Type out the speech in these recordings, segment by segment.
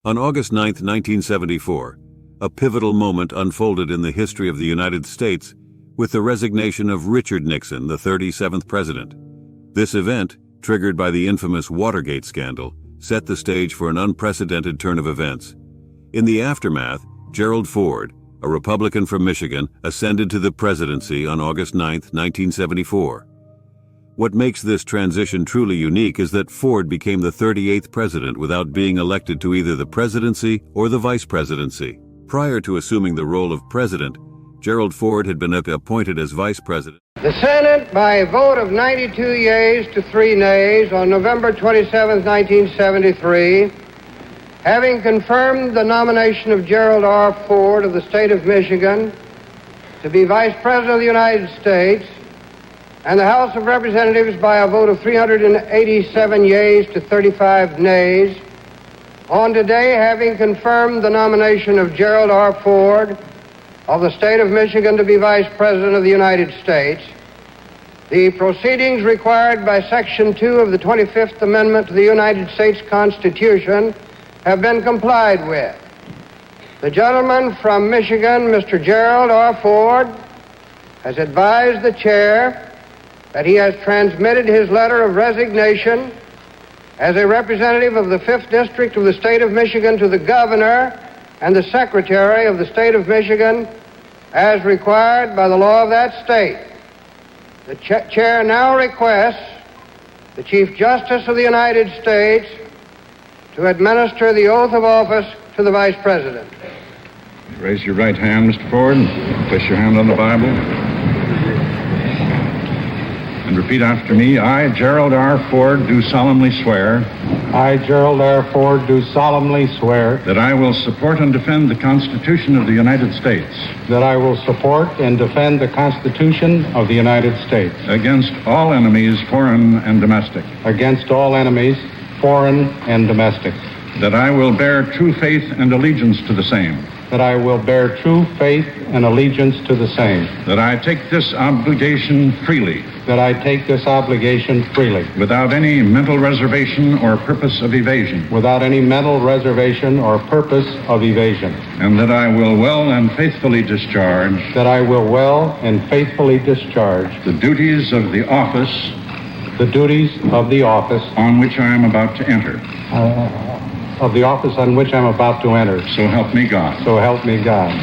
On August 9, 1974, a pivotal moment unfolded in the history of the United States with the resignation of Richard Nixon, the 37th president. This event, triggered by the infamous Watergate scandal, set the stage for an unprecedented turn of events. In the aftermath, Gerald Ford, a Republican from Michigan, ascended to the presidency on August 9, 1974. What makes this transition truly unique is that Ford became the 38th president without being elected to either the presidency or the vice presidency. Prior to assuming the role of president, Gerald Ford had been appointed as vice president. The Senate, by a vote of 92 yeas to 3 nays on November 27, 1973, having confirmed the nomination of Gerald R. Ford of the state of Michigan to be vice president of the United States, and the House of Representatives, by a vote of 387 yeas to 35 nays, on today having confirmed the nomination of Gerald R. Ford of the state of Michigan to be vice president of the United States, the proceedings required by Section 2 of the 25th Amendment to the United States Constitution have been complied with. The gentleman from Michigan, Mr. Gerald R. Ford, has advised the chair that he has transmitted his letter of resignation as a representative of the 5th District of the state of Michigan to the governor and the secretary of the state of Michigan as required by the law of that state. The chair now requests the Chief Justice of the United States to administer the oath of office to the Vice President. Raise your right hand, Mr. Ford, and place your hand on the Bible. And repeat after me. I, Gerald R. Ford, do solemnly swear. I, Gerald R. Ford, do solemnly swear that I will support and defend the Constitution of the United States. That I will support and defend the Constitution of the United States. Against all enemies, foreign and domestic. Against all enemies, foreign and domestic. That I will bear true faith and allegiance to the same. That I will bear true faith and allegiance to the same. That I take this obligation freely. That I take this obligation freely. Without any mental reservation or purpose of evasion. Without any mental reservation or purpose of evasion. And that I will well and faithfully discharge. That I will well and faithfully discharge. The duties of the office. The duties of the office. On which I am about to enter. Of the office on which I'm about to enter. So help me God. So help me God.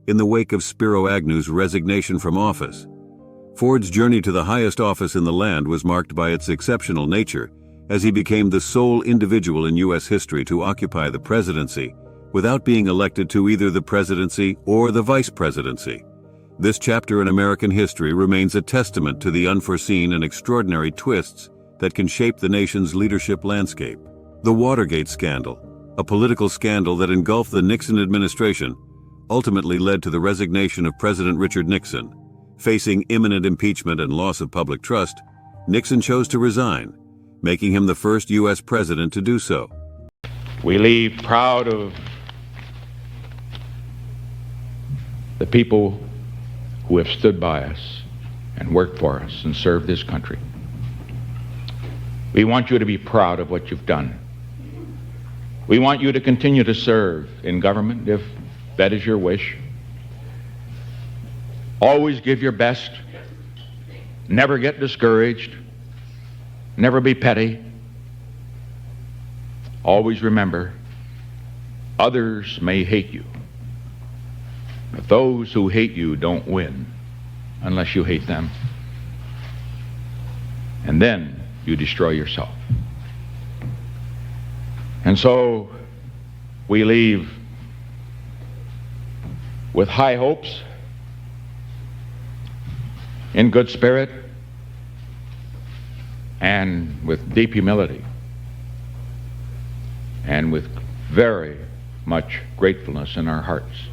In the wake of Spiro Agnew's resignation from office, Ford's journey to the highest office in the land was marked by its exceptional nature, as he became the sole individual in U.S. history to occupy the presidency without being elected to either the presidency or the vice presidency. This chapter in American history remains a testament to the unforeseen and extraordinary twists that can shape the nation's leadership landscape. The Watergate scandal, a political scandal that engulfed the Nixon administration, ultimately led to the resignation of President Richard Nixon. Facing imminent impeachment and loss of public trust, Nixon chose to resign, making him the first U.S. president to do so. We leave proud of the people who have stood by us and worked for us and served this country. We want you to be proud of what you've done. We want you to continue to serve in government if that is your wish. Always give your best. Never get discouraged. Never be petty. Always remember, others may hate you, but those who hate you don't win unless you hate them. And then you destroy yourself. And so we leave with high hopes, in good spirit, and with deep humility, and with very much gratefulness in our hearts.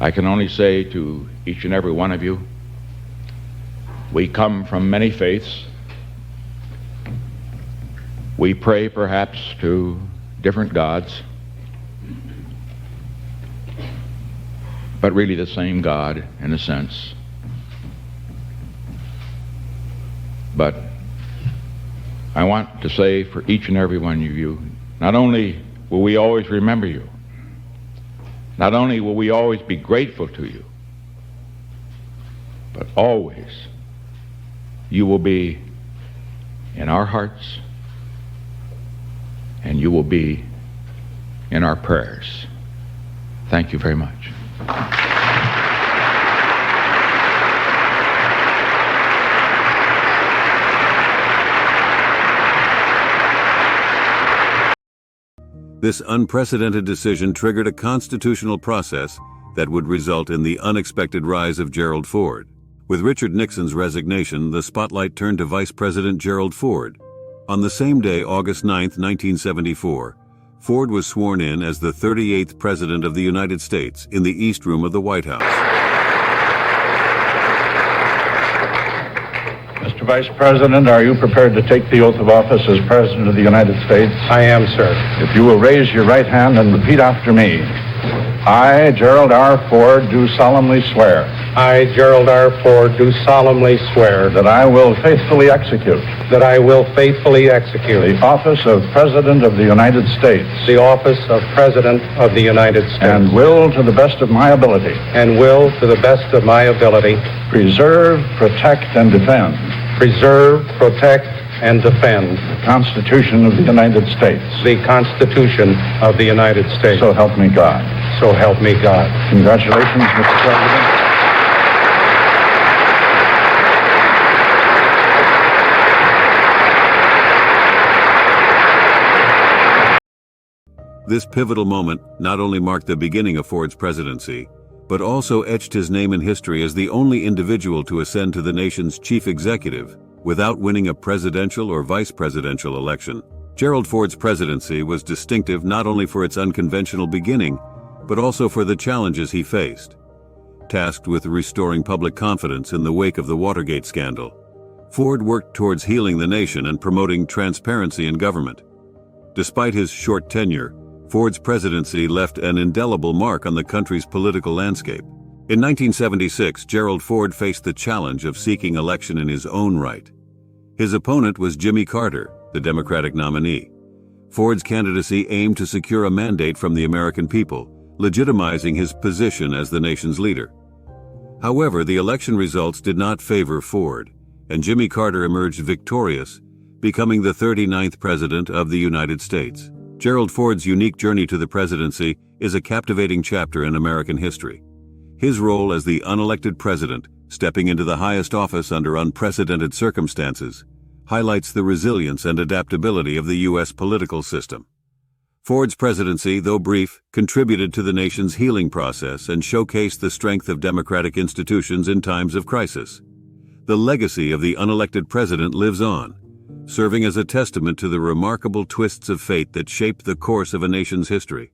I can only say to each and every one of you, we come from many faiths. We pray perhaps to different gods, but really the same God in a sense. But I want to say for each and every one of you, not only will we always remember you, not only will we always be grateful to you, but always you will be in our hearts and you will be in our prayers. Thank you very much. This unprecedented decision triggered a constitutional process that would result in the unexpected rise of Gerald Ford. With Richard Nixon's resignation, the spotlight turned to Vice President Gerald Ford. On the same day, August 9, 1974, Ford was sworn in as the 38th President of the United States in the East Room of the White House. Mr. Vice President, are you prepared to take the oath of office as President of the United States? I am, sir. If you will raise your right hand and repeat after me. I, Gerald R. Ford, do solemnly swear I, Gerald R. Ford, do solemnly swear that I will faithfully execute that I will faithfully execute the office of President of the United States the office of President of the United States and will, to the best of my ability, and will, to the best of my ability, preserve, protect, and defend preserve, protect, and defend the Constitution of the United States. the Constitution of the United States. So help me God. So help me God. Congratulations, Mr. President. This pivotal moment not only marked the beginning of Ford's presidency, but also etched his name in history as the only individual to ascend to the nation's chief executive without winning a presidential or vice presidential election. Gerald Ford's presidency was distinctive not only for its unconventional beginning, but also for the challenges he faced. Tasked with restoring public confidence in the wake of the Watergate scandal, Ford worked towards healing the nation and promoting transparency in government. Despite his short tenure, Ford's presidency left an indelible mark on the country's political landscape. In 1976, Gerald Ford faced the challenge of seeking election in his own right. His opponent was Jimmy Carter, the Democratic nominee. Ford's candidacy aimed to secure a mandate from the American people, legitimizing his position as the nation's leader. However, the election results did not favor Ford, and Jimmy Carter emerged victorious, becoming the 39th President of the United States. Gerald Ford's unique journey to the presidency is a captivating chapter in American history. His role as the unelected president, stepping into the highest office under unprecedented circumstances, highlights the resilience and adaptability of the U.S. political system. Ford's presidency, though brief, contributed to the nation's healing process and showcased the strength of democratic institutions in times of crisis. The legacy of the unelected president lives on, serving as a testament to the remarkable twists of fate that shaped the course of a nation's history.